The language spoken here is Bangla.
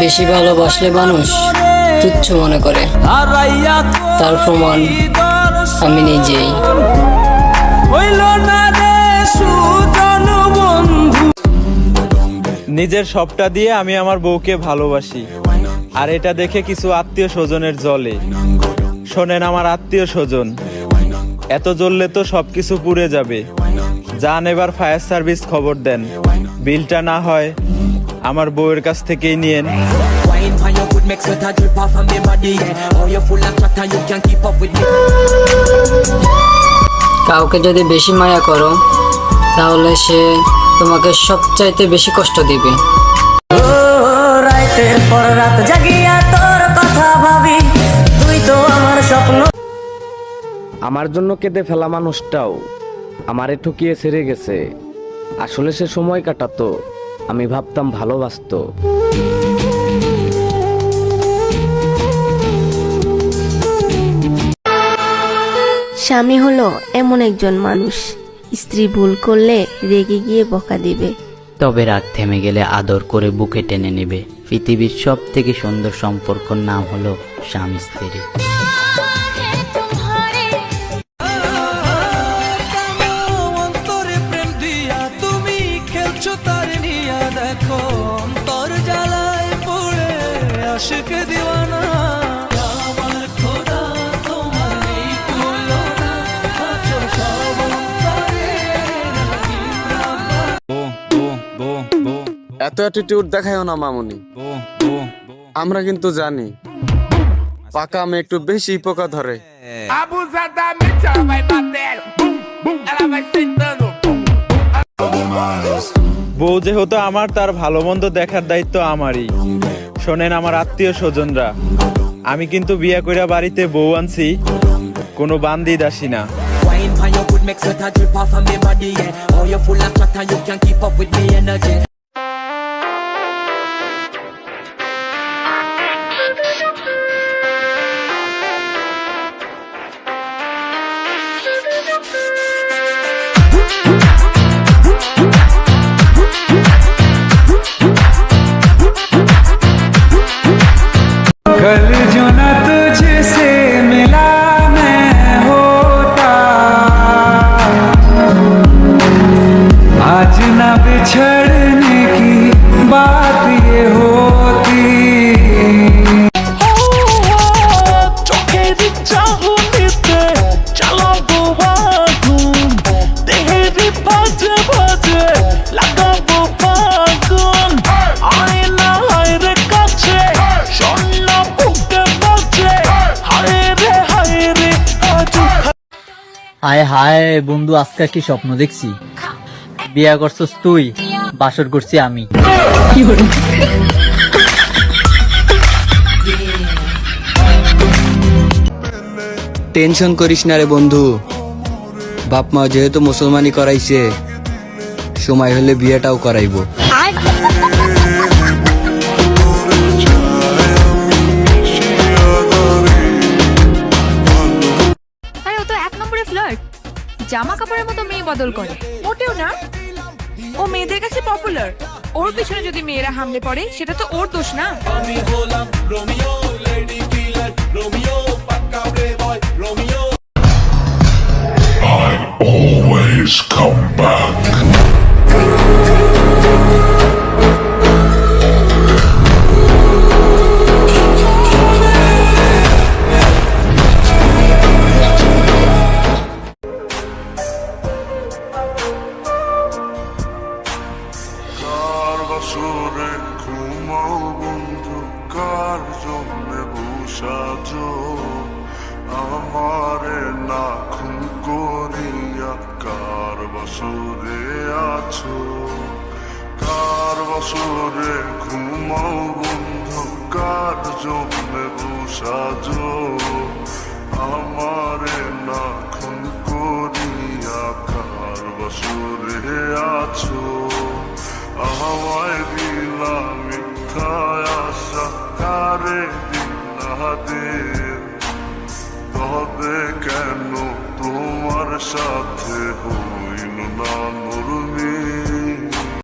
বেশি ভালোবাসলে মানুষ তুচ্ছ মনে করে, তার প্রমাণ আমি নিজেই। নিজের সবটা দিয়ে আমি আমার বউকে ভালোবাসি, আর এটা দেখে কিছু আত্মীয় স্বজনের জ্বলে। শোনেন আমার আত্মীয় স্বজন, এত জ্বললে তো সবকিছু পুড়ে যাবে। যান এবার ফায়ার সার্ভিস খবর দেন, বিলটা না হয় আমার বউয়ের কাছ থেকেই নিয়েন। কাউকে যদি বেশি মায়া করো তাহলে সে তোমাকে সবচাইতে বেশি কষ্ট দিবে। রাতের পর রাত জাগিয়া তোর কথা ভাবি, তুই তো আমার স্বপ্ন। আমার জন্য কেঁদে ফেলা মানুষটাও আমারে ঠকিয়ে ছেড়ে গেছে। আসলে সে সময় কাটাতো, আমি ভাবতাম ভালোবাসতো। স্বামী হলো এমন একজন মানুষ, স্ত্রী ভুল করলে রেগে গিয়ে বকা দিবে, তবে রাগ থেমে গেলে আদর করে বুকে টেনে নেবে। পৃথিবীর সব থেকে সুন্দর সম্পর্কর নাম হলো স্বামী স্ত্রী। এত অ্যাটিটিউড দেখায়ও না মামুনি। আমরা কিন্তু জানি পাকা আমি একটু বেশি পোকা ধরে। বউ যেহেতু আমার, তার ভালো মন্দ দেখার দায়িত্ব আমারই। শোনেন আমার আত্মীয় স্বজনরা, আমি কিন্তু বিয়া কইরা বাড়িতে বউ আনছি, কোনো বান্দি দাসী না। कल जो न तुझसे मिला मैं होता, आज न बिछड़ने की बात ये होती। चोखेरी चाहूनीते चला गोवा घूम, तेरी बाजे बाजे लगा वो फागुन। आए ना आए रे काछे सोना बुके बाजे, हाय रे आजू। হায় হায় বন্ধু, আজকে কি স্বপ্ন দেখছি? বিয়া করছস তুই, বাসর করছি আমি। টেনশন করিস না রে বন্ধু, বাপ মা যেহেতু মুসলমানি করাইছে, সময় হলে বিয়েটাও করাইবো। জামা কাপড়ের মতো মেয়ে বদল করে, মোটেও না। ও মেয়েদের কাছে পপুলার, ওর পিছনে যদি মেয়েরা হামলে পড়ে সেটা তো ওর দোষ না। I always come back. বছরে ঘুমাও বন্ধু, কার জন্য বসাজো আমারে না খুন করিয়া? কার বছরে আছো, কার বছরে ঘুমাও বন্ধু, কার জন্য বসাজো আমারে না খুন করিয়া? কার বছরে আছো, আমায় দিলা মিথ্যা আশা, কারে দিনাদের তবে কেন তোমার সাথে হইল না?